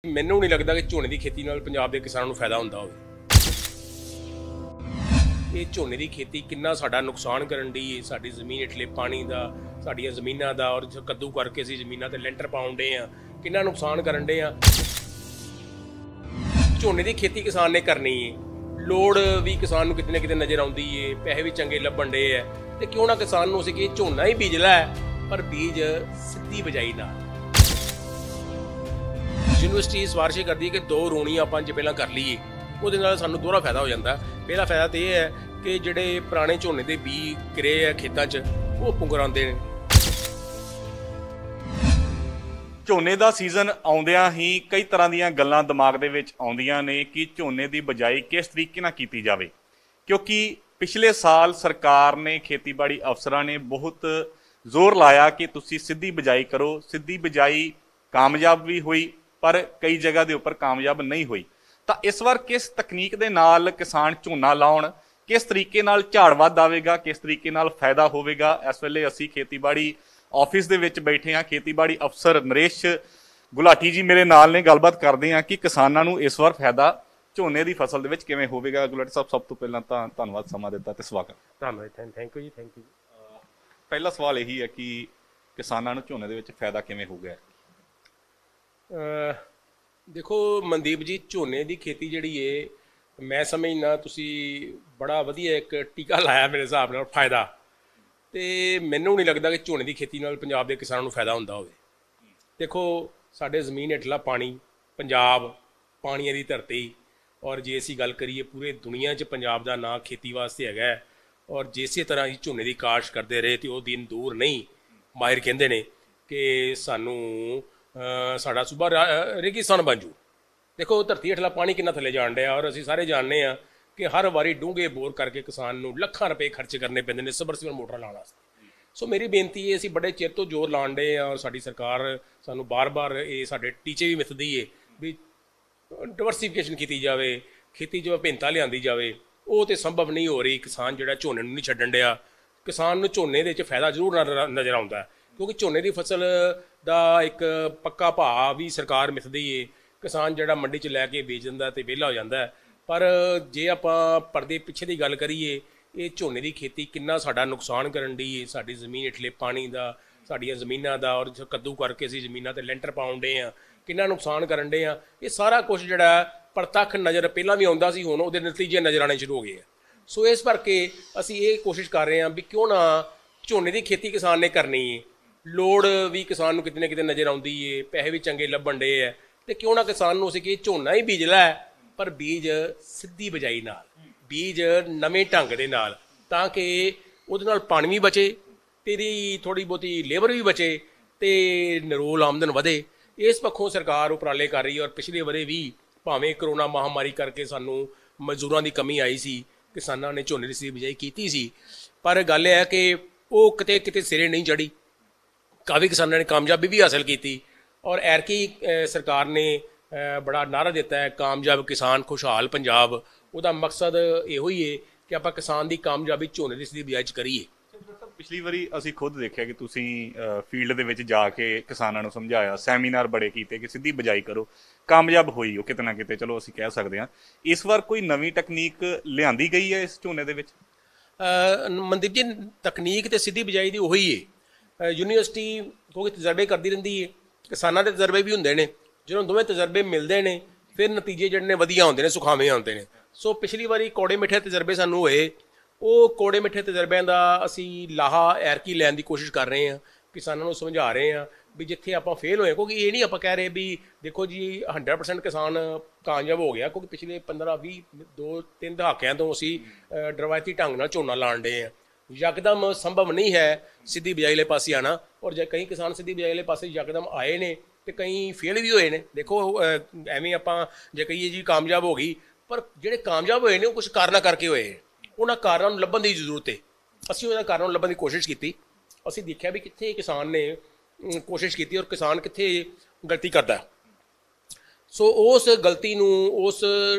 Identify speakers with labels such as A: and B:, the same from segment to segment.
A: ਮੈਨੂੰ ਨਹੀਂ ਲੱਗਦਾ ਕਿ ਝੋਨੇ ਦੀ ਖੇਤੀ ਨਾਲ ਪੰਜਾਬ ਦੇ ਕਿਸਾਨਾਂ ਨੂੰ ਫਾਇਦਾ ਹੁੰਦਾ ਹੋਵੇ। ਇਹ ਝੋਨੇ ਦੀ ਖੇਤੀ ਕਿੰਨਾ ਸਾਡਾ ਨੁਕਸਾਨ ਕਰਨ ਦੀ ਹੈ, ਸਾਡੀ ਜ਼ਮੀਨ ਹੇਠਲੇ ਪਾਣੀ ਦਾ, ਸਾਡੀਆਂ ਜ਼ਮੀਨਾਂ ਦਾ, ਔਰ ਕੱਦੂ ਕਰਕੇ ਅਸੀਂ ਜ਼ਮੀਨਾਂ ਤੇ ਲੈਂਟਰ ਪਾਉਂਦੇ ਆ, ਕਿੰਨਾ ਨੁਕਸਾਨ ਕਰਨ ਦੇ ਆ। ਝੋਨੇ ਦੀ ਖੇਤੀ ਕਿਸਾਨ ਨੇ ਕਰਨੀ ਹੈ, ਲੋੜ ਵੀ ਕਿਸਾਨ ਨੂੰ ਕਿਤੇ ਨਾ ਕਿਤੇ ਨਜ਼ਰ ਆਉਂਦੀ ਹੈ, ਪੈਸੇ ਵੀ ਚੰਗੇ ਲੱਭਣ ਦੇ ਆ, ਤੇ ਕਿਉਂ ਨਾ ਕਿਸਾਨ ਨੂੰ ਅਸੀਂ ਕਿ ਝੋਨਾ ਹੀ ਬੀਜ ਲੈ, ਪਰ ਬੀਜ ਸਿੱਧੀ ਬਜਾਈ ਨਾਲ। यूनिवर्सिटी सिफारिश करती है कि 2 रूणियां ਆਪਾਂ ਜੇ ਪਹਿਲਾਂ ਕਰ ਲਈਏ, ਉਹਦੇ ਨਾਲ ਸਾਨੂੰ ਦੋਹਰਾ ਫਾਇਦਾ ਹੋ ਜਾਂਦਾ। ਪਹਿਲਾ ਫਾਇਦਾ ਤੇ ਇਹ ਹੈ ਕਿ ਜਿਹੜੇ ਪੁਰਾਣੇ ਝੋਨੇ ਦੇ ਬੀਜ ਕਿਰੇ ਆ ਖੇਤਾਂ 'ਚ, ਉਹ ਪੁੰਗਰਾਉਂਦੇ ਨੇ।
B: ਝੋਨੇ ਦਾ ਸੀਜ਼ਨ ਆਉਂਦਿਆਂ ਹੀ ਕਈ ਤਰ੍ਹਾਂ ਦੀਆਂ ਗੱਲਾਂ ਦਿਮਾਗ ਦੇ ਵਿੱਚ ਆਉਂਦੀਆਂ ਨੇ ਕਿ ਝੋਨੇ ਦੀ ਬਜਾਈ ਕਿਸ ਤਰੀਕੇ ਨਾਲ ਕੀਤੀ ਜਾਵੇ, ਕਿਉਂਕਿ ਪਿਛਲੇ ਸਾਲ ਸਰਕਾਰ ਨੇ, ਖੇਤੀਬਾੜੀ ਅਫਸਰਾਂ ਨੇ ਬਹੁਤ ਜ਼ੋਰ ਲਾਇਆ ਕਿ ਤੁਸੀਂ ਸਿੱਧੀ ਬਜਾਈ ਕਰੋ। ਸਿੱਧੀ ਬਜਾਈ ਕਾਮਯਾਬ ਵੀ ਹੋਈ, पर कई जगह के उपर कामयाब नहीं हुई। तो इस बार किस तकनीक के नाल किसान झोना लाउण, किस तरीके नाल झाड़ वध आवेगा, किस तरीके नाल फायदा होवेगा। इस वेले असी खेतीबाड़ी ऑफिस दे विच बैठे हाँ। खेतीबाड़ी अफसर नरेश गुलाटी जी मेरे नाल ने, गलबात करते हैं कि किसानां नूं इस बार फायदा झोने की फसल दे विच किवें होवेगा। गुलाटी साहब, सब तो पहलां तां धन्नवाद समां दित्ता ते स्वागत।
A: धन्नवाद, thank you ji, thank you.
B: पहला सवाल यही है कि किसानां नूं झोने दे विच फायदा किवें होगा।
A: देखो मनदीप जी, झोने की खेती जी है, मैं समझना तुसी बड़ा वधिया एक टीका लाया मेरे हिसाब नाल फायदा। तो मैनू नहीं लगता कि झोने की खेती नाल पंजाब के किसानों को फायदा होंदा होवे। देखो साडे जमीन हेठला पानी, पंजाब पानिया की धरती, और जे असीं गल करिए पूरे दुनिया च पंजाब का नाम खेती वास्ते हैगा। और जिस तरह असीं झोने की काश करते रहे तो वो दिन दूर नहीं। माहिर कहते हैं कि सानू साडा सूबा रेगिस्तान बन जू। देखो धरती हेठला पानी कितना थले जान डया, और असीं सारे जानते हैं कि हर वारी डूंघे बोर करके किसान नूं लाखां रुपए खर्च करने पैंदे ने सबमर्सीबल मोटर लाउण वास्ते। सो मेरी बेनती है, असीं बड़े चिर तो जोर लाउण डए आ, और साडी सरकार सानूं बार-बार ये साडे टीचे भी मिथदी है भी डाइवर्सिफिकेशन की जाए, खेती च विभिन्नता लिआंदी जाए। वो तो संभव नहीं हो रही। किसान जिहड़ा झोने नूं नहीं छड्डण डया, किसान नूं झोने दे विच फायदा जरूर नज़र आउंदा है, क्योंकि झोने की फसल का एक पक्का भाव भी सरकार मिथदी है। किसान जिहड़ा मंडी च लैके बेच दिंदा ते विहला हो जाता है। पर जे आपां परदे पिछे की गल करिए, ये झोने की खेती किन्ना साडा नुकसान करन दी है, साडी जमीन हेठले पानी का, साडियां जमीनां दा, और कद्दू करके असीं जमीनां ते लेंटर पाउंदे आ, किन्ना नुकसान करन दे आ। ये सारा कुछ जिहड़ा प्रतख नज़र पहलां भी आउंदा सी, हुण उहदे नतीजे नज़र आने शुरू हो गए। सो इस करके असीं ये कोशिश कर रहे हैं भी क्यों ना झोने की खेती किसान ने करनी है। लोड़ भी किसान नूं किते ना किते नज़र आउंदी है, पैसे भी चंगे लभण दे आ, ते क्यों ना किसान नूं असीं कि झोना ही बीज लै, पर बीज सिद्धी बजाई नाल, बीज नवें ढंग दे नाल, तां कि उहदे नाल पानी भी बचे, तेरी थोड़ी बहुती लेबर भी बचे, ते निरोल आमदन वधे। इस पक्षों सरकार उपराले कर रही है। और पिछले वरे भी भावें करोना महामारी करके सानूं मजदूरां दी कमी आई सी, किसानां ने झोने दी बिजाई कीती सी, पर गल है कि वो किते किते सिरे नहीं चढ़ी। काफ़ी किसानों ने कामयाबी भी हासिल की, और एरकी सरकार ने बड़ा नारा दिता है, कामयाब किसान खुशहाल पंजाब। उसका मकसद यो ही है कि आप किसान की कामयाबी झोने की सिद्धी बिजाई करिए।
B: पिछली वारी असीं खुद देखिया कि तुसीं फील्ड दे विच जाके किसानां नूं समझाया, सैमीनार बड़े कीते कि सिद्धी बिजाई करो, कामयाब होई हो किते ना किते, चलो असीं कह सकते हैं। इस बार कोई नवीं तकनीक लिआंदी गई है इस झोने दे विच?
A: मनदीप जी, तकनीक तो सिद्धी बिजाई की उही है। यूनीवर्सिटी क्योंकि तजर्बे करती रहिंदी है, किसानां दे तजर्बे भी हुंदे ने, ਜਦੋਂ ਦੋਵੇਂ ਤਜਰਬੇ ਮਿਲਦੇ ਨੇ ਫਿਰ ਨਤੀਜੇ ਜਿਹੜੇ ਨੇ ਵਧੀਆ ਆਉਂਦੇ ਨੇ, ਸੁਖਾਵੇਂ ਆਉਂਦੇ ਨੇ। ਸੋ ਪਿਛਲੀ ਵਾਰੀ ਕੌੜੇ ਮਿੱਠੇ ਤਜਰਬੇ ਸਾਨੂੰ ਹੋਏ, ਉਹ ਕੌੜੇ ਮਿੱਠੇ ਤਜਰਬਿਆਂ ਦਾ ਅਸੀਂ ਲਾਹਾ ਐਰਕੀ ਲੈਣ ਦੀ ਕੋਸ਼ਿਸ਼ ਕਰ ਰਹੇ ਹਾਂ। ਕਿਸਾਨਾਂ ਨੂੰ ਸਮਝਾ ਰਹੇ ਹਾਂ ਵੀ ਜਿੱਥੇ ਆਪਾਂ ਫੇਲ ਹੋਏ, ਕਿਉਂਕਿ ਇਹ ਨਹੀਂ ਆਪਾਂ ਕਹਿ ਰਹੇ ਵੀ ਦੇਖੋ ਜੀ 100% ਕਿਸਾਨ ਕਾਮਯਾਬ ਹੋ ਗਿਆ, ਕਿਉਂਕਿ ਪਿਛਲੇ 15-20 2-3 ਦਹਾਕਿਆਂ ਤੋਂ ਅਸੀਂ ਰਵਾਇਤੀ ਢੰਗ ਨਾਲ ਝੋਨਾ ਲਾਣ ਡੇ ਹਾਂ। यकदम संभव नहीं है सीधी बिजाई वाले पासे आना, और जो कई किसान सीधी बिजाई वाले पासे यकदम आए ने तो कई फेल भी होए ने। देखो एवें आपां जे कहिए जी कामयाब हो गई, पर जिहड़े कामयाब होए ने कुछ कारणा करके होए, उन्हां कारणों नूं लभण दी जरूरत है। असीं उन्हां कारणों लभण दी कोशिश की, असीं देखिया भी कित्थे किसान ने कोशिश की और किसान कित्थे गलती करदा। सो उस गलती नूं, उस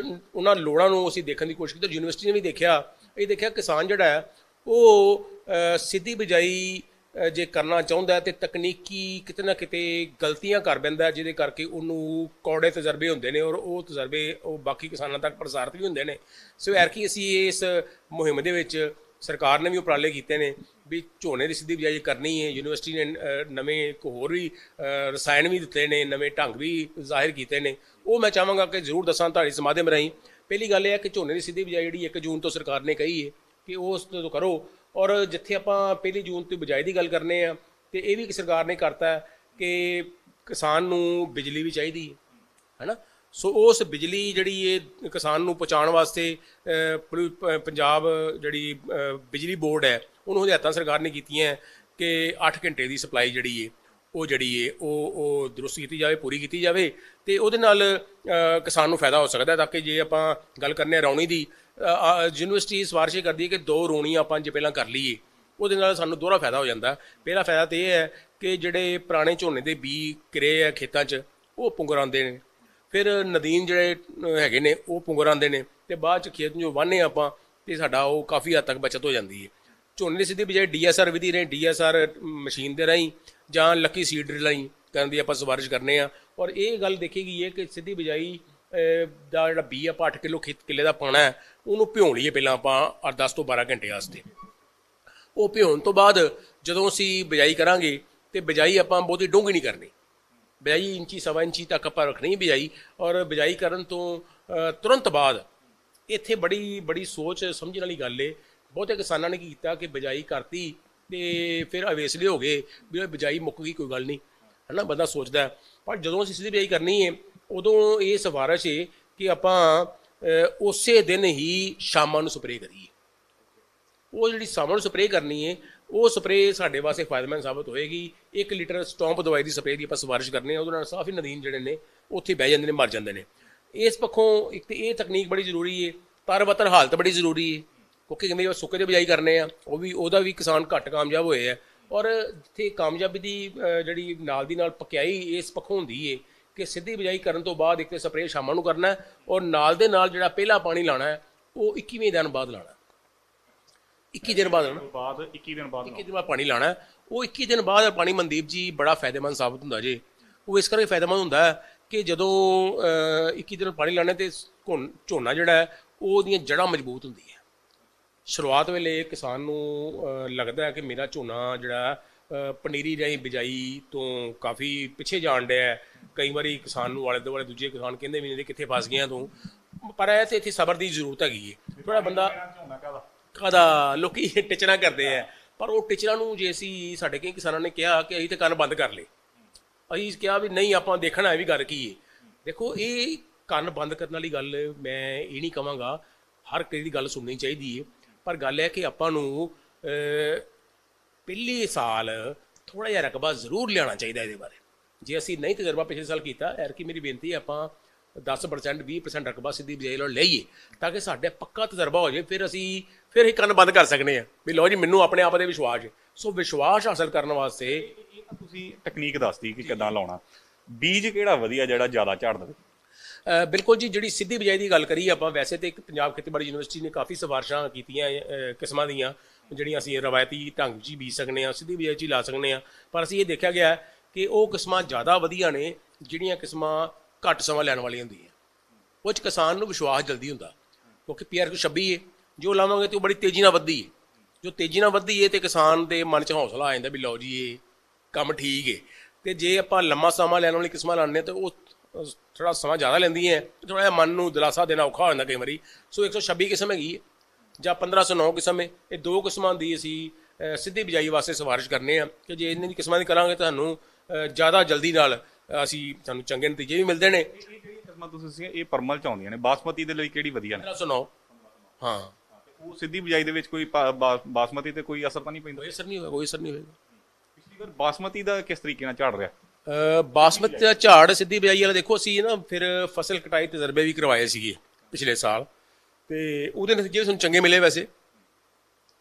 A: उन्हां लोड़ां नूं असीं देखण दी कोशिश की। यूनीवर्सिटी ने भी देखिया, ये देखिया किसान जिहड़ा है वो सीधी बिजाई ਜੇ ਕਰਨਾ ਚਾਹੁੰਦਾ ਤੇ ਤਕਨੀਕੀ ਕਿਤੇ ਨਾ ਕਿਤੇ ਗਲਤੀਆਂ ਕਰ ਪੈਂਦਾ, ਜਿਹਦੇ ਕਰਕੇ ਉਹਨੂੰ ਕੌੜੇ ਤਜਰਬੇ ਹੁੰਦੇ ਨੇ ਔਰ ਉਹ ਤਜਰਬੇ ਉਹ ਬਾਕੀ ਕਿਸਾਨਾਂ ਤੱਕ ਪ੍ਰਸਾਰਿਤ ਵੀ ਹੁੰਦੇ ਨੇ। ਸੋ ਐਰਕੀ ਅਸੀਂ ਇਸ ਮੁਹਿੰਮ ਦੇ ਵਿੱਚ ਸਰਕਾਰ ਨੇ ਵੀ ਉਪਰਾਲੇ ਕੀਤੇ ਨੇ ਵੀ ਝੋਨੇ ਦੀ ਸਿੱਧੀ ਬਿਜਾਈ ਕਰਨੀ ਹੈ। ਯੂਨੀਵਰਸਿਟੀ ਨੇ ਨਵੇਂ ਇੱਕ ਹੋਰ ਵੀ ਰਸਾਇਣ ਵੀ ਦਿੱਤੇ ਨੇ, ਨਵੇਂ ਢੰਗ ਵੀ ਜ਼ਾਹਿਰ ਕੀਤੇ ਨੇ, ਉਹ ਮੈਂ ਚਾਹਾਂਗਾ ਕਿ ਜ਼ਰੂਰ ਦੱਸਾਂ ਤੁਹਾਡੇ ਇਸ ਮਾਧਿਅਮ ਰਾਹੀਂ। ਪਹਿਲੀ ਗੱਲ ਇਹ ਹੈ ਕਿ ਝੋਨੇ ਦੀ ਸਿੱਧੀ ਬਿਜਾਈ ਜਿਹੜੀ 1 ਜੂਨ ਤੋਂ ਸਰਕਾਰ ਨੇ ਕਹੀ ਹੈ ਕਿ ਉਸ ਤੋਂ ਕਰੋ, ਔਰ ਜਿੱਥੇ ਆਪਾਂ 1 ਜੂਨ ਤੋਂ ਬਿਜਾਈ ਦੀ ਗੱਲ ਕਰਨੇ ਆ ਤੇ ਇਹ ਵੀ ਸਰਕਾਰ ਨੇ ਕਰਤਾ ਕਿ ਕਿਸਾਨ ਨੂੰ ਬਿਜਲੀ ਵੀ ਚਾਹੀਦੀ ਹੈ ਨਾ। ਸੋ ਉਸ ਬਿਜਲੀ ਜਿਹੜੀ ਇਹ ਕਿਸਾਨ ਨੂੰ ਪਹੁੰਚਾਉਣ ਵਾਸਤੇ ਪੰਜਾਬ ਜਿਹੜੀ ਬਿਜਲੀ ਬੋਰਡ ਹੈ ਉਹਨੂੰ ਹਦਾਇਤਾਂ ਸਰਕਾਰ ਨੇ ਕੀਤੀਆਂ ਕਿ 8 ਘੰਟੇ ਦੀ ਸਪਲਾਈ ਜਿਹੜੀ ਹੈ ਉਹ ਦਰੁਸਤ ਕੀਤੀ ਜਾਵੇ, ਪੂਰੀ ਕੀਤੀ ਜਾਵੇ ਤੇ ਉਹਦੇ ਨਾਲ ਕਿਸਾਨ ਨੂੰ ਫਾਇਦਾ ਹੋ ਸਕਦਾ। ਤਾਂ ਕਿ ਜੇ ਆਪਾਂ ਗੱਲ ਕਰਨੇ ਆ ਰੌਣੀ ਦੀ, ਯੂਨੀਵਰਸਿਟੀ ਸਿਫਾਰਿਸ਼ ਕਰਦੀ ਹੈ ਕਿ 2 ਰੌਣੀਆਂ ਆਪਾਂ ਜੇ ਪਹਿਲਾਂ ਕਰ ਲਈਏ ਉਹਦੇ ਨਾਲ ਸਾਨੂੰ ਦੋਹਰਾ ਫਾਇਦਾ ਹੋ ਜਾਂਦਾ। ਪਹਿਲਾ ਫਾਇਦਾ ਤਾਂ ਇਹ ਹੈ ਕਿ ਜਿਹੜੇ ਪੁਰਾਣੇ ਝੋਨੇ ਦੇ ਬੀਜ ਕਿਰੇ ਆ ਖੇਤਾਂ 'ਚ ਉਹ ਪੁੰਗਰ ਆਉਂਦੇ ਨੇ, ਫਿਰ ਨਦੀਨ ਜਿਹੜੇ ਹੈਗੇ ਨੇ ਉਹ ਪੁੰਗਰ ਆਉਂਦੇ ਨੇ ਤੇ ਬਾਅਦ 'ਚ ਖੇਤ ਨੂੰ ਵਾਹਨੇ ਆਪਾਂ ਤੇ ਸਾਡਾ ਉਹ ਕਾਫੀ ਹੱਦ ਤੱਕ ਬਚਤ ਹੋ ਜਾਂਦੀ ਹੈ। ਝੋਨੇ ਦੀ ਸਿੱਧੀ ਬਿਜਾਈ DSR ਵਿਧੀ ਰਾਹੀਂ, DSR ਮਸ਼ੀਨ ਦੇ ਰਾਹੀਂ ਜਾਂ ਲੱਕੀ ਸੀਡ ਰਾਹੀਂ ਕਰਨ ਦੀ ਆਪਾਂ ਸਿਫਾਰਿਸ਼ ਕਰਨੇ ਆ। ਔਰ ਇਹ ਗੱਲ ਦੇਖੀ ਗਈ ਹੈ ਕਿ ਸਿੱਧੀ ਬਿਜਾਈ ਦਾ ਜਿਹੜਾ ਬੀਜ ਆਪਾਂ 8 ਕਿਲੋ ਕਿੱਲੇ ਦਾ ਪਾਉਣਾ ਹੈ ਉਹਨੂੰ ਭਿਉਂ ਲਈਏ ਪਹਿਲਾਂ ਆਪਾਂ 10 ਤੋਂ 12 ਘੰਟੇ ਵਾਸਤੇ। ਉਹ ਭਿਉਣ ਤੋਂ ਬਾਅਦ ਜਦੋਂ ਅਸੀਂ ਬਿਜਾਈ ਕਰਾਂਗੇ ਤੇ ਬਿਜਾਈ ਆਪਾਂ ਬਹੁਤੀ ਡੂੰਘੀ ਨਹੀਂ ਕਰਨੀ, ਬਿਜਾਈ ਇੰਚੀ ਸਵਾ ਇੰਚੀ ਤੱਕ ਆਪਾਂ ਰੱਖਣੀ ਬਿਜਾਈ। ਔਰ ਬਿਜਾਈ ਕਰਨ ਤੋਂ ਤੁਰੰਤ ਬਾਅਦ ਇੱਥੇ ਬੜੀ ਸੋਚ ਸਮਝਣ ਵਾਲੀ ਗੱਲ ਏ। ਬਹੁਤੇ ਕਿਸਾਨਾਂ ਨੇ ਕੀ ਕੀਤਾ ਕਿ ਬਿਜਾਈ ਕਰਤੀ ਤੇ ਫਿਰ ਅਵੇਸਲੇ ਹੋ ਗਏ ਵੀ ਬਿਜਾਈ ਮੁੱਕ ਗਈ, ਕੋਈ ਗੱਲ ਨਹੀਂ ਹੈ ਨਾ, ਬੰਦਾ ਸੋਚਦਾ। ਪਰ ਜਦੋਂ ਅਸੀਂ ਸਿੱਧੀ ਬਿਜਾਈ ਕਰਨੀ ਹੈ ਉਦੋਂ ਇਹ ਸਿਫਾਰਿਸ਼ ਹੈ ਕਿ ਆਪਾਂ ਉਸੇ ਦਿਨ ਹੀ ਸ਼ਾਮਾਂ ਨੂੰ ਸਪਰੇਅ ਕਰੀਏ। ਉਹ ਜਿਹੜੀ ਸ਼ਾਮਾਂ ਨੂੰ ਸਪਰੇਅ ਕਰਨੀ ਹੈ ਉਹ ਸਪਰੇਅ ਸਾਡੇ ਵਾਸਤੇ ਫਾਇਦੇਮੰਦ ਸਾਬਤ ਹੋਏਗੀ। 1 ਲੀਟਰ ਸਟੌਂਪ ਦਵਾਈ ਦੀ ਸਪਰੇਅ ਦੀ ਆਪਾਂ ਸਿਫਾਰਿਸ਼ ਕਰਨੀ ਹੈ, ਉਹਦੇ ਨਾਲ ਕਾਫੀ ਨਦੀਨ ਜਿਹੜੇ ਨੇ ਉੱਥੇ ਬਹਿ ਜਾਂਦੇ ਨੇ, ਮਰ ਜਾਂਦੇ ਨੇ। ਇਸ ਪੱਖੋਂ ਇੱਕ ਤਾਂ ਇਹ ਤਕਨੀਕ ਬੜੀ ਜ਼ਰੂਰੀ ਹੈ, ਤਰ-ਬਤਰ ਹਾਲਤ ਬੜੀ ਜ਼ਰੂਰੀ ਹੈ ਕਿਉਂਕਿ ਜਿਵੇਂ ਸੁੱਕੇ ਦੇ ਬਿਜਾਈ ਕਰਨੇ ਆ ਉਹਦਾ ਵੀ ਕਿਸਾਨ ਘੱਟ ਕਾਮਯਾਬ ਹੋਏ ਆ। ਔਰ ਜਿੱਥੇ ਕਾਮਯਾਬੀ ਦੀ ਜਿਹੜੀ ਨਾਲ ਦੀ ਨਾਲ ਪਕਿਆਈ ਇਸ ਪੱਖੋਂ ਹੁੰਦੀ ਹੈ ਕਿ ਸਿੱਧੀ ਬਿਜਾਈ ਕਰਨ ਤੋਂ ਬਾਅਦ ਇੱਕ ਤਾਂ ਸਪਰੇਅ ਸ਼ਾਮਾਂ ਨੂੰ ਕਰਨਾ ਔਰ ਨਾਲ ਦੇ ਨਾਲ ਜਿਹੜਾ ਪਹਿਲਾ ਪਾਣੀ ਲਾਉਣਾ ਉਹ 21ਵੇਂ ਦਿਨ ਬਾਅਦ ਲਾਉਣਾ। 21 ਦਿਨ ਬਾਅਦ ਲਾਉਣਾ, 21 ਦਿਨ ਬਾਅਦ ਪਾਣੀ ਲਾਉਣਾ। ਉਹ 21 ਦਿਨ ਬਾਅਦ ਪਾਣੀ ਮਨਦੀਪ ਜੀ ਬੜਾ ਫਾਇਦੇਮੰਦ ਸਾਬਤ ਹੁੰਦਾ ਜੇ। ਉਹ ਇਸ ਕਰਕੇ ਫਾਇਦੇਮੰਦ ਹੁੰਦਾ ਕਿ ਜਦੋਂ 21 ਦਿਨ ਪਾਣੀ ਲਾਉਣਾ ਤੇ ਝੋਨਾ ਜਿਹੜਾ ਹੈ ਉਹਦੀਆਂ ਜੜ੍ਹਾਂ ਮਜ਼ਬੂਤ ਹੁੰਦੀਆਂ। ਸ਼ੁਰੂਆਤ ਵੇਲੇ ਕਿਸਾਨ ਨੂੰ ਲੱਗਦਾ ਹੈ ਕਿ ਮੇਰਾ ਝੋਨਾ ਜਿਹੜਾ ਪਨੀਰੀ ਰਾਹੀਂ ਬਿਜਾਈ ਤੋਂ ਕਾਫੀ ਪਿੱਛੇ ਜਾਣ ਡਿਆ। ਕਈ ਵਾਰੀ ਕਿਸਾਨ ਨੂੰ ਆਲੇ ਦੁਆਲੇ ਦੂਜੇ ਕਿਸਾਨ ਕਹਿੰਦੇ ਵੀ ਨੇ ਕਿੱਥੇ ਫਸ ਗਿਆ ਤੂੰ, ਪਰ ਇਹ ਤੇ ਇੱਥੇ ਸਬਰ ਦੀ ਜ਼ਰੂਰਤ ਹੈਗੀ ਹੈ। ਥੋੜਾ ਬੰਦਾ ਕਾਹਦਾ ਲੋਕੀ ਟਿਚਣਾ ਕਰਦੇ ਆ, ਪਰ ਉਹ ਟਿਚਰਾਂ ਨੂੰ ਜੇ ਅਸੀਂ ਸਾਡੇ ਕਈ ਕਿਸਾਨਾਂ ਨੇ ਕਿਹਾ ਕਿ ਅਸੀਂ ਤੇ ਕੰਨ ਬੰਦ ਕਰ ਲਏ, ਅਸੀਂ ਕਿਹਾ ਵੀ ਨਹੀਂ ਆਪਾਂ ਦੇਖਣਾ ਵੀ ਗੱਲ ਕੀ ਹੈ। ਦੇਖੋ ਇਹ ਕੰਨ ਬੰਦ ਕਰਨ ਵਾਲੀ ਗੱਲ ਮੈਂ ਇਹ ਨਹੀਂ ਕਹਾਂਗਾ, ਹਰ ਕਿਸੇ ਦੀ ਗੱਲ ਸੁਣਨੀ ਚਾਹੀਦੀ ਹੈ, ਪਰ ਗੱਲ ਹੈ ਕਿ ਆਪਾਂ ਨੂੰ ਪਹਿਲੇ ਸਾਲ ਥੋੜ੍ਹਾ ਜਿਹਾ ਰਕਬਾ ਜ਼ਰੂਰ ਲਿਆਉਣਾ ਚਾਹੀਦਾ ਇਹਦੇ ਬਾਰੇ। ਜੇ ਅਸੀਂ ਨਹੀਂ ਤਜਰਬਾ ਪਿਛਲੇ ਸਾਲ ਕੀਤਾ, ਐਰਕੀ ਮੇਰੀ ਬੇਨਤੀ ਹੈ ਆਪਾਂ 10% 20% ਰਕਬਾ ਸਿੱਧੀ ਬਿਜਾਈ ਨਾਲ ਲਈਏ ਤਾਂ ਕਿ ਸਾਡੇ ਪੱਕਾ ਤਜਰਬਾ ਹੋ ਜਾਵੇ। ਫਿਰ ਅਸੀਂ ਕੰਨ ਬੰਦ ਕਰ ਸਕਦੇ ਹਾਂ ਵੀ ਲਓ ਜੀ ਮੈਨੂੰ ਆਪਣੇ ਆਪ 'ਤੇ ਵਿਸ਼ਵਾਸ ਹੈ। ਸੋ ਵਿਸ਼ਵਾਸ ਹਾਸਲ ਕਰਨ ਵਾਸਤੇ
B: ਇਹ ਤਾਂ ਤੁਸੀਂ ਟੈਕਨੀਕ ਦੱਸਦੀ ਕਿ ਕਿੱਦਾਂ ਲਾਉਣਾ, ਬੀਜ ਕਿਹੜਾ ਵਧੀਆ ਜਿਹੜਾ ਜ਼ਿਆਦਾ ਝਾੜ ਦੇਵੇ?
A: ਬਿਲਕੁਲ ਜੀ, ਜਿਹੜੀ ਸਿੱਧੀ ਬਿਜਾਈ ਦੀ ਗੱਲ ਕਰੀਏ ਆਪਾਂ, ਵੈਸੇ ਤਾਂ ਇੱਕ ਪੰਜਾਬ ਖੇਤੀਬਾੜੀ ਯੂਨੀਵਰਸਿਟੀ ਨੇ ਕਾਫੀ ਸਿਫਾਰਿਸ਼ਾਂ ਕੀਤੀਆਂ ਕਿਸਮਾਂ ਦੀਆਂ ਜਿਹੜੀਆਂ ਅਸੀਂ ਰਵਾਇਤੀ ਢੰਗ 'ਚ ਬੀਜ ਸਕਦੇ ਹਾਂ, ਸਿੱਧੀ ਬਿਜਾਈ 'ਚ ਲਾ ਸਕਦੇ ਹਾਂ। ਪਰ ਅਸੀਂ ਇਹ ਦੇਖਿਆ ਗਿਆ ਕਿ ਉਹ ਕਿਸਮਾਂ ਜ਼ਿਆਦਾ ਵਧੀਆ ਨੇ ਜਿਹੜੀਆਂ ਕਿਸਮਾਂ ਘੱਟ ਸਮਾਂ ਲੈਣ ਵਾਲੀਆਂ ਹੁੰਦੀਆਂ। ਉਹ 'ਚ ਕਿਸਾਨ ਨੂੰ ਵਿਸ਼ਵਾਸ ਜਲਦੀ ਹੁੰਦਾ ਕਿਉਂਕਿ PRQ-26 ਹੈ ਜੋ ਲਾਵਾਂਗੇ ਤਾਂ ਉਹ ਬੜੀ ਤੇਜ਼ੀ ਨਾਲ ਵੱਧਦੀ ਹੈ। ਜੋ ਤੇਜ਼ੀ ਨਾਲ ਵੱਧਦੀ ਹੈ ਤਾਂ ਕਿਸਾਨ ਦੇ ਮਨ 'ਚ ਹੌਸਲਾ ਆ ਜਾਂਦਾ ਵੀ ਲਓ ਜੀ ਇਹ ਕੰਮ ਠੀਕ ਹੈ। ਅਤੇ ਜੇ ਆਪਾਂ ਲੰਮਾ ਸਮਾਂ ਲੈਣ ਵਾਲੀ ਕਿਸਮਾਂ ਲਾਉਂਦੇ ਤਾਂ ਉਹ ਥੋੜ੍ਹਾ ਸਮਾਂ ਜ਼ਿਆਦਾ ਲੈਂਦੀਆਂ, ਥੋੜ੍ਹਾ ਜਿਹਾ ਮਨ ਨੂੰ ਦਿਲਾਸਾ ਦੇਣਾ ਔਖਾ ਹੋ ਜਾਂਦਾ ਕਈ ਵਾਰੀ। ਸੋ 126 ਕਿਸਮ ਹੈਗੀ ਹੈ ਜਾਂ 1509 ਕਿਸਮ ਹੈ, ਇਹ 2 ਕਿਸਮਾਂ ਦੀ ਅਸੀਂ ਸਿੱਧੀ ਬਿਜਾਈ ਵਾਸਤੇ ਸਿਫਾਰਿਸ਼ ਕਰਨੇ ਆ ਕਿ ਜੇ ਇਹਨਾਂ ਦੀ ਕਿਸਮਾਂ ਦੀ ਕਰਾਂਗੇ ਤਾਂ ਸਾਨੂੰ ਜ਼ਿਆਦਾ ਜਲਦੀ ਨਾਲ ਸਾਨੂੰ ਚੰਗੇ ਨਤੀਜੇ ਵੀ ਮਿਲਦੇ ਨੇ।
B: ਇਹ ਜਿਹੜੀ ਕਿਸਮਾਂ ਤੁਸੀਂ ਦੱਸੀਆਂ ਇਹ ਪਰਮਲ 'ਚ ਆਉਂਦੀਆਂ ਨੇ, ਬਾਸਮਤੀ ਦੇ ਲਈ ਕਿਹੜੀ ਵਧੀਆ ਨੇ?
A: 1509। ਹਾਂ,
B: ਉਹ ਸਿੱਧੀ ਬਿਜਾਈ ਦੇ ਵਿੱਚ ਕੋਈ ਬਾਸਮਤੀ ਤੇ ਕੋਈ ਅਸਰ ਤਾਂ ਨਹੀਂ ਪੈਂਦਾ?
A: ਕੋਈ ਅਸਰ ਨਹੀਂ ਹੋਏਗਾ, ਕੋਈ ਅਸਰ ਨਹੀਂ ਹੋਏਗਾ।
B: ਪਿਛਲੀ ਵਾਰ ਬਾਸਮਤੀ ਦਾ ਕਿਸ ਤਰੀਕੇ ਨਾਲ ਝਾੜ ਰਿਹਾ?
A: ਬਾਸਮਤੀ ਦਾ ਝਾੜ ਸਿੱਧੀ ਬਿਜਾਈ ਵਾਲਾ ਦੇਖੋ ਅਸੀਂ ਨਾ ਫਿਰ ਫਸਲ ਕਟਾਈ ਤਜਰਬੇ ਵੀ ਕਰਵਾਏ ਸੀਗੇ ਪਿਛਲੇ ਸਾਲ ਤੇ ਉਹਦੇ ਨਤੀਜੇ ਸਾਨੂੰ ਚੰਗੇ ਮਿਲੇ। ਵੈਸੇ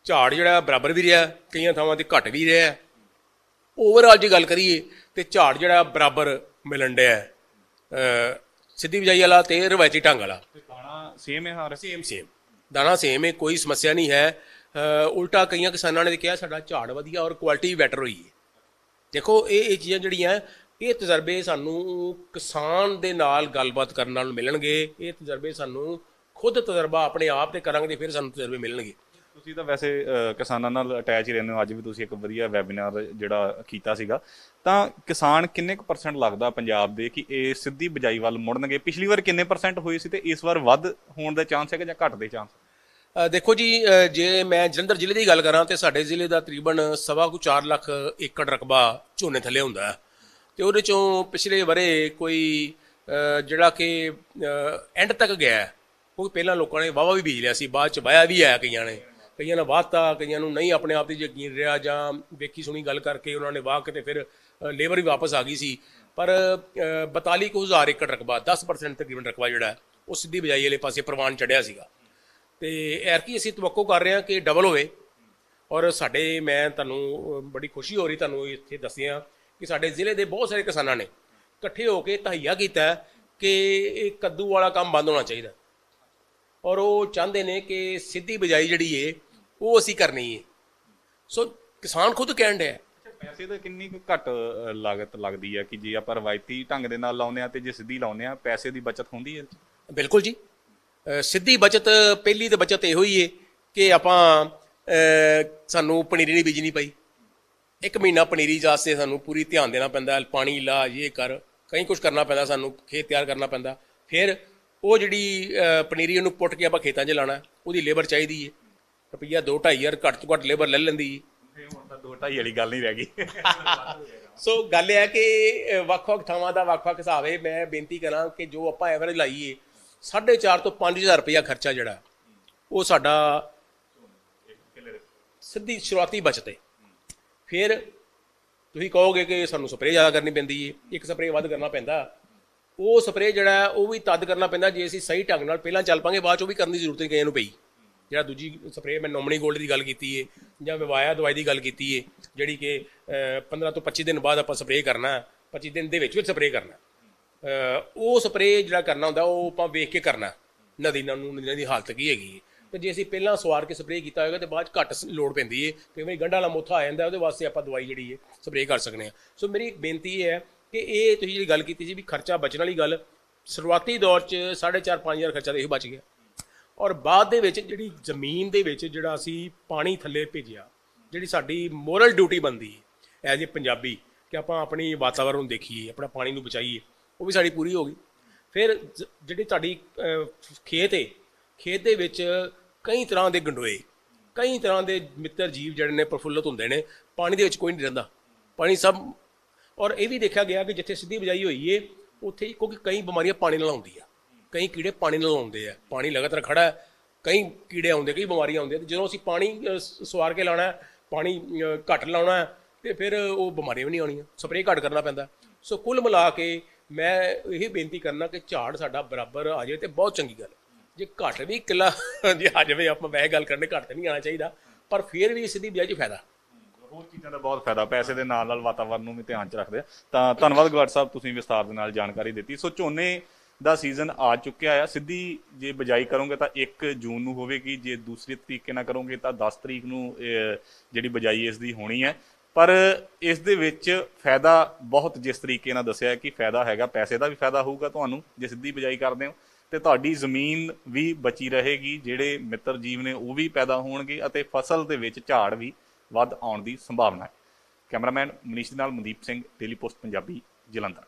A: ਝਾੜ ਜਿਹੜਾ ਬਰਾਬਰ ਵੀ ਰਿਹਾ, ਕਈਆਂ ਥਾਵਾਂ ਤੇ ਘੱਟ ਵੀ ਰਿਹਾ। ਓਵਰਆਲ ਜੇ ਗੱਲ ਕਰੀਏ ਤੇ ਝਾੜ ਜਿਹੜਾ ਬਰਾਬਰ ਮਿਲਣ ਡਿਆ ਸਿੱਧੀ ਬਿਜਾਈ ਵਾਲਾ ਤੇ ਰਵਾਇਤੀ ਢੰਗ ਵਾਲਾ।
B: ਦਾਣਾ ਸੇਮ ਹੈ?
A: ਸੇਮ ਦਾਣਾ ਸੇਮ ਹੈ, ਕੋਈ ਸਮੱਸਿਆ ਨਹੀਂ ਹੈ। ਉਲਟਾ ਕਈਆਂ ਕਿਸਾਨਾਂ ਨੇ ਕਿਹਾ ਸਾਡਾ ਝਾੜ ਵਧੀਆ ਔਰ ਕੁਆਲਿਟੀ ਵੀ ਬੈਟਰ ਹੋਈ ਹੈ। ਦੇਖੋ ਇਹ ਚੀਜ਼ਾਂ ਜਿਹੜੀਆਂ ਇਹ ਤਜਰਬੇ ਸਾਨੂੰ ਕਿਸਾਨ ਦੇ ਨਾਲ ਗੱਲਬਾਤ ਕਰਨ ਨਾਲ ਮਿਲਣਗੇ। ਇਹ ਤਜਰਬੇ ਸਾਨੂੰ ਖੁਦ ਤਜਰਬਾ ਆਪਣੇ ਆਪ ਤੇ ਕਰਾਂਗੇ ਤੇ ਫਿਰ ਸਾਨੂੰ ਤਜਰਬੇ ਮਿਲਣਗੇ।
B: ਤੁਸੀਂ ਤਾਂ ਵੈਸੇ ਕਿਸਾਨਾਂ ਨਾਲ ਅਟੈਚ ਹੀ ਰਹਿੰਦੇ ਹੋ। ਅੱਜ ਵੀ ਤੁਸੀਂ ਇੱਕ ਵਧੀਆ ਵੈਬੀਨਾਰ ਜਿਹੜਾ ਕੀਤਾ ਸੀਗਾ, ਤਾਂ ਕਿਸਾਨ ਕਿੰਨੇ ਕੁ % ਲੱਗਦਾ ਪੰਜਾਬ ਦੇ ਕਿ ਇਹ ਸਿੱਧੀ ਬਿਜਾਈ ਵੱਲ ਮੁੜਨਗੇ? ਪਿਛਲੀ ਵਾਰ ਕਿੰਨੇ % ਹੋਏ ਸੀ ਤੇ ਇਸ ਵਾਰ ਵੱਧ ਹੋਣ ਦਾ ਚਾਂਸ ਹੈਗਾ ਜਾਂ ਘੱਟ ਦੇ ਚਾਂਸ?
A: ਦੇਖੋ ਜੀ, ਜੇ ਮੈਂ ਜਲੰਧਰ ਜ਼ਿਲ੍ਹੇ ਦੀ ਗੱਲ ਕਰਾਂ ਤੇ ਸਾਡੇ ਜ਼ਿਲ੍ਹੇ ਦਾ ਤਕਰੀਬਨ 4.25 ਲੱਖ ਏਕੜ ਰਕਬਾ ਝੋਨੇ ਥੱਲੇ ਹੁੰਦਾ ਹੈ ਤੇ ਉਹਦੇ ਚੋਂ ਪਿਛਲੇ ਵਰੇ ਕੋਈ ਜਿਹੜਾ ਕਿ ਐਂਡ ਤੱਕ ਗਿਆ, ਕਿਉਂਕਿ ਪਹਿਲਾਂ ਲੋਕਾਂ ਨੇ ਵਾਹਵਾ ਵੀ ਬੀਜ ਲਿਆ ਸੀ, ਬਾਅਦ ਚ ਵਾਇਆ ਵੀ ਆਇਆ ਕਈਆਂ ਨੇ ਵਾਹਤਾ, ਕਈਆਂ ਨੂੰ ਨਹੀਂ ਆਪਣੇ ਆਪ ਤੇ ਯਕੀਨ ਰਿਹਾ ਜਾਂ ਵੇਖੀ ਸੁਣੀ ਗੱਲ ਕਰਕੇ ਉਹਨਾਂ ਨੇ ਵਾਹ ਕੇ ਤੇ ਫਿਰ ਲੇਬਰ ਵੀ ਵਾਪਸ ਆ ਗਈ ਸੀ। ਪਰ 42,000 ਏਕੜ ਰਕਬਾ 10% ਤਕਰੀਬਨ ਰਕਬਾ ਜਿਹੜਾ ਉਹ ਸਿੱਧੀ ਬਿਜਾਈ ਵਾਲੇ ਪਾਸੇ ਪ੍ਰਵਾਨ ਚੜਿਆ ਸੀਗਾ ਤੇ ਐਰਕੀ ਅਸੀਂ ਤਵੱਕੋ ਕਰ ਰਹੇ ਹਾਂ ਕਿ ਡਬਲ ਹੋਵੇ। ਔਰ ਸਾਡੇ ਮੈਂ ਤੁਹਾਨੂੰ ਬੜੀ ਖੁਸ਼ੀ ਹੋ ਰਹੀ ਤੁਹਾਨੂੰ ਇੱਥੇ ਦੱਸਿਆ ਕਿ ਸਾਡੇ ਜ਼ਿਲ੍ਹੇ ਦੇ ਬਹੁਤ ਸਾਰੇ ਕਿਸਾਨਾਂ ਨੇ ਇਕੱਠੇ ਹੋ ਕੇ ਤਹਈਆ ਕੀਤਾ ਕਿ ਇਹ ਕੱਦੂ ਵਾਲਾ ਕੰਮ ਬੰਦ ਹੋਣਾ ਚਾਹੀਦਾ ਔਰ ਉਹ ਚਾਹੁੰਦੇ ਨੇ ਕਿ ਸਿੱਧੀ ਬਿਜਾਈ ਜਿਹੜੀ ਏ ਉਹ ਅਸੀਂ ਕਰਨੀ ਹੈ। ਸੋ ਕਿਸਾਨ ਖੁਦ ਕਹਿਣ ਡਿਆ।
B: ਪੈਸੇ ਦਾ ਕਿੰਨੀ ਕੁ ਘੱਟ ਲਾਗਤ ਲੱਗਦੀ ਹੈ ਕਿ ਜੇ ਆਪਾਂ ਰਵਾਇਤੀ ਢੰਗ ਦੇ ਨਾਲ ਲਾਉਂਦੇ ਹਾਂ ਤੇ ਜੇ ਸਿੱਧੀ ਲਾਉਂਦੇ ਹਾਂ, ਪੈਸੇ ਦੀ ਬਚਤ ਹੁੰਦੀ ਹੈ?
A: ਬਿਲਕੁਲ ਜੀ, ਸਿੱਧੀ ਬਚਤ ਪਹਿਲੀ ਤਾਂ ਬਚਤ ਇਹੋ ਹੀ ਹੈ ਕਿ ਆਪਾਂ ਸਾਨੂੰ ਪਨੀਰੀ ਨਹੀਂ ਬੀਜਣੀ ਪਈ। 1 ਮਹੀਨਾ ਪਨੀਰੀ ਵਾਸਤੇ ਸਾਨੂੰ ਪੂਰੀ ਧਿਆਨ ਦੇਣਾ ਪੈਂਦਾ, ਪਾਣੀ ਲਾ ਇਹ ਕਰ ਕਈ ਕੁਛ ਕਰਨਾ ਪੈਂਦਾ, ਸਾਨੂੰ ਖੇਤ ਤਿਆਰ ਕਰਨਾ ਪੈਂਦਾ। ਫਿਰ ਉਹ ਜਿਹੜੀ ਪਨੀਰੀ ਉਹਨੂੰ ਪੁੱਟ ਕੇ ਆਪਾਂ ਖੇਤਾਂ 'ਚ ਲਾਉਣਾ, ਉਹਦੀ ਲੇਬਰ ਚਾਹੀਦੀ ਹੈ। ਰੁਪਈਆ 2-2.5 ਹਜ਼ਾਰ ਘੱਟ ਤੋਂ ਘੱਟ ਲੇਬਰ ਲੈ ਲੈਂਦੀ ਹੈ।
B: ਹੁਣ ਤਾਂ 2-2.5 ਵਾਲੀ ਗੱਲ ਨਹੀਂ ਰਹਿ ਗਈ।
A: ਸੋ ਗੱਲ ਇਹ ਹੈ ਕਿ ਵੱਖ-ਵੱਖ ਥਾਵਾਂ ਦਾ ਵੱਖ-ਵੱਖ ਹਿਸਾਬ ਹੈ। ਮੈਂ ਬੇਨਤੀ ਕਰਾਂ ਕਿ ਜੋ ਆਪਾਂ ਐਵਰੇਜ ਲਾਈਏ 4.5 ਤੋਂ 5,000 ਰੁਪਈਆ ਖਰਚਾ ਜਿਹੜਾ ਉਹ ਸਾਡਾ ਸਿੱਧੀ ਸ਼ੁਰੂਆਤੀ ਬਚਤ ਹੈ। ਫਿਰ ਤੁਸੀਂ ਕਹੋਗੇ ਕਿ ਸਾਨੂੰ ਸਪਰੇਅ ਜ਼ਿਆਦਾ ਕਰਨੀ ਪੈਂਦੀ ਹੈ, ਇੱਕ ਸਪਰੇਅ ਵੱਧ ਕਰਨਾ ਪੈਂਦਾ। ਉਹ ਸਪਰੇਅ ਜਿਹੜਾ ਉਹ ਵੀ ਤਦ ਕਰਨਾ ਪੈਂਦਾ ਜੇ ਅਸੀਂ ਸਹੀ ਢੰਗ ਨਾਲ ਪਹਿਲਾਂ ਚੱਲ ਪਾਂਗੇ, ਬਾਅਦ 'ਚ ਉਹ ਵੀ ਕਰਨ ਦੀ ਜ਼ਰੂਰਤ ਨਹੀਂ ਕਈਆਂ ਨੂੰ ਪਈ। ਜਿਹੜਾ ਦੂਜੀ ਸਪਰੇਅ ਮੈਂ ਨੋਮਣੀ ਗੋਲਡ ਦੀ ਗੱਲ ਕੀਤੀ ਹੈ ਜਾਂ ਵਿਵਾਇਆ ਦਵਾਈ ਦੀ ਗੱਲ ਕੀਤੀ ਹੈ, ਜਿਹੜੀ ਕਿ 15 ਤੋਂ 25 ਦਿਨ ਬਾਅਦ ਆਪਾਂ ਸਪਰੇਅ ਕਰਨਾ, 25 ਦਿਨ ਦੇ ਵਿੱਚ ਸਪਰੇਅ ਕਰਨਾ, ਉਹ ਸਪਰੇਅ ਜਿਹੜਾ ਕਰਨਾ ਹੁੰਦਾ ਉਹ ਆਪਾਂ ਵੇਖ ਕੇ ਕਰਨਾ ਨਦੀਆਂ ਦੀ ਹਾਲਤ ਕੀ ਹੈਗੀ ਹੈ। ਤੇ ਜੇ ਅਸੀਂ ਪਹਿਲਾਂ ਸਵਾਰ ਕੇ ਸਪਰੇਅ ਕੀਤਾ ਹੋਏਗਾ ਤੇ ਬਾਅਦ 'ਚ ਘੱਟ ਲੋੜ ਪੈਂਦੀ ਹੈ, ਕਈ ਵਾਰੀ ਗੰਢਾਂ ਵਾਲਾ ਮੋਥਾ ਆ ਜਾਂਦਾ, ਉਹਦੇ ਵਾਸਤੇ ਆਪਾਂ ਦਵਾਈ ਜਿਹੜੀ ਹੈ ਸਪਰੇਅ ਕਰ ਸਕਦੇ ਹਾਂ। ਸੋ ਮੇਰੀ ਬੇਨਤੀ ਇਹ ਹੈ ਕਿ ਇਹ ਤੁਸੀਂ ਜਿਹੜੀ ਗੱਲ ਕੀਤੀ ਸੀ ਵੀ ਖਰਚਾ ਬਚਣ ਵਾਲੀ ਗੱਲ, ਸ਼ੁਰੂਆਤੀ ਦੌਰ 'ਚ 4.5-5 ਹਜ਼ਾਰ ਖਰਚਾ ਤਾਂ ਇਹ ਬਚ ਗਿਆ। ਔਰ ਬਾਅਦ ਦੇ ਵਿੱਚ ਜਿਹੜੀ ਜ਼ਮੀਨ ਦੇ ਵਿੱਚ ਜਿਹੜਾ ਅਸੀਂ ਪਾਣੀ ਥੱਲੇ ਭੇਜਿਆ, ਜਿਹੜੀ ਸਾਡੀ ਮੋਰਲ ਡਿਊਟੀ ਬਣਦੀ ਹੈ ਐਜ਼ ਏ ਪੰਜਾਬੀ ਕਿ ਆਪਾਂ ਆਪਣੀ ਵਾਤਾਵਰਨ ਨੂੰ ਦੇਖੀਏ, ਆਪਣਾ ਪਾਣੀ ਨੂੰ ਬਚਾਈਏ, ਉਹ ਵੀ ਸਾਡੀ ਪੂਰੀ ਹੋ ਗਈ। ਫਿਰ ਜਿਹੜੀ ਤੁਹਾਡੀ ਖੇਤ ਦੇ ਵਿੱਚ ਕਈ ਤਰ੍ਹਾਂ ਦੇ ਗੰਡੋਏ, ਕਈ ਤਰ੍ਹਾਂ ਦੇ ਮਿੱਤਰ ਜੀਵ ਜਿਹੜੇ ਨੇ ਪ੍ਰਫੁੱਲਤ ਹੁੰਦੇ ਨੇ, ਪਾਣੀ ਦੇ ਵਿੱਚ ਕੋਈ ਨਹੀਂ ਰਹਿੰਦਾ, ਪਾਣੀ ਸਭ। ਔਰ ਇਹ ਵੀ ਦੇਖਿਆ ਗਿਆ ਕਿ ਜਿੱਥੇ ਸਿੱਧੀ ਬਿਜਾਈ ਹੋਈ ਹੈ ਉੱਥੇ ਕਿਉਂਕਿ ਕਈ ਬਿਮਾਰੀਆਂ ਪਾਣੀ ਨਾਲ ਆਉਂਦੀਆਂ, ਕਈ ਕੀੜੇ ਪਾਣੀ ਨਾਲ ਆਉਂਦੇ ਆ, ਪਾਣੀ ਲਗਾਤਾਰ ਖੜਾ ਹੈ, ਕਈ ਕੀੜੇ ਆਉਂਦੇ, ਕਈ ਬਿਮਾਰੀਆਂ ਆਉਂਦੀਆਂ। ਜਦੋਂ ਅਸੀਂ ਪਾਣੀ ਸਵਾਰ ਕੇ ਲਾਉਣਾ, ਪਾਣੀ ਘੱਟ ਲਾਉਣਾ ਤੇ ਫਿਰ ਉਹ ਬਿਮਾਰੀਆਂ ਵੀ ਨਹੀਂ ਆਉਣੀਆਂ, ਸਪਰੇਅ ਘੱਟ ਕਰਨਾ ਪੈਂਦਾ। ਸੋ ਕੁੱਲ ਮਿਲਾ ਕੇ ਮੈਂ ਇਹ ਬੇਨਤੀ ਕਰਨਾ ਕਿ ਝਾੜ ਸਾਡਾ ਬਰਾਬਰ ਆ ਜਾਵੇ ਤੇ ਬਹੁਤ ਚੰਗੀ ਗੱਲ। ਜੇ ਘੱਟ ਵੀ ਕਿੱਲਾ ਜੇ ਆ ਜਾਵੇ, ਆਪਾਂ ਵੈਸੇ ਗੱਲ ਕਰਨੇ ਘੱਟ ਤਾਂ ਨਹੀਂ ਆਉਣਾ ਚਾਹੀਦਾ, ਪਰ ਫਿਰ ਵੀ ਸਿੱਧੀ ਬਿਜਾਈ 'ਚ ਫਾਇਦਾ।
B: ਹੋਰ ਚੀਜ਼ਾਂ ਦਾ ਬਹੁਤ ਫਾਇਦਾ, ਪੈਸੇ ਦੇ ਨਾਲ ਨਾਲ ਵਾਤਾਵਰਨ ਨੂੰ ਵੀ ਧਿਆਨ 'ਚ ਰੱਖਦੇ ਆ। ਤਾਂ ਧੰਨਵਾਦ ਗਵਾੜ ਸਾਹਿਬ, ਤੁਸੀਂ ਵਿਸਤਾਰ ਦੇ ਨਾਲ ਜਾਣਕਾਰੀ ਦਿੱਤੀ। ਸੋ ਝੋਨੇ ਦਾ ਸੀਜ਼ਨ ਆ ਚੁੱਕਿਆ ਆ। ਸਿੱਧੀ ਜੇ ਬਿਜਾਈ ਕਰੋਗੇ ਤਾਂ 1 ਜੂਨ ਨੂੰ ਹੋਵੇਗੀ, ਜੇ ਦੂਸਰੇ ਤਰੀਕੇ ਨਾਲ ਕਰੋਗੇ ਤਾਂ 10 ਤਰੀਕ ਨੂੰ ਜਿਹੜੀ ਬਿਜਾਈ ਇਸ ਦੀ ਹੋਣੀ ਹੈ। ਪਰ ਇਸ ਦੇ ਵਿੱਚ ਫਾਇਦਾ ਬਹੁਤ, ਜਿਸ ਤਰੀਕੇ ਨਾਲ ਦੱਸਿਆ ਕਿ ਫਾਇਦਾ ਹੈਗਾ, ਪੈਸੇ ਦਾ ਵੀ ਫਾਇਦਾ ਹੋਊਗਾ ਤੁਹਾਨੂੰ ਜੇ ਸਿੱਧੀ ਬਿਜਾਈ ਕਰਦੇ ਹੋ, ਤੇ ਤੁਹਾਡੀ ਜ਼ਮੀਨ ਵੀ ਬਚੀ ਰਹੇਗੀ, ਜਿਹੜੇ ਮਿੱਤਰ ਜੀਵ ਨੇ ਉਹ ਵੀ ਪੈਦਾ ਹੋਣਗੇ ਅਤੇ ਫਸਲ ਦੇ ਵਿੱਚ ਝਾੜ ਵੀ ਵੱਧ ਆਉਣ ਦੀ ਸੰਭਾਵਨਾ ਹੈ। ਕੈਮਰਾਮੈਨ ਮਨੀਸ਼ ਦੇ ਨਾਲ ਮਨਦੀਪ ਸਿੰਘ, ਡੇਲੀ ਪੋਸਟ ਪੰਜਾਬੀ, ਜਲੰਧਰ।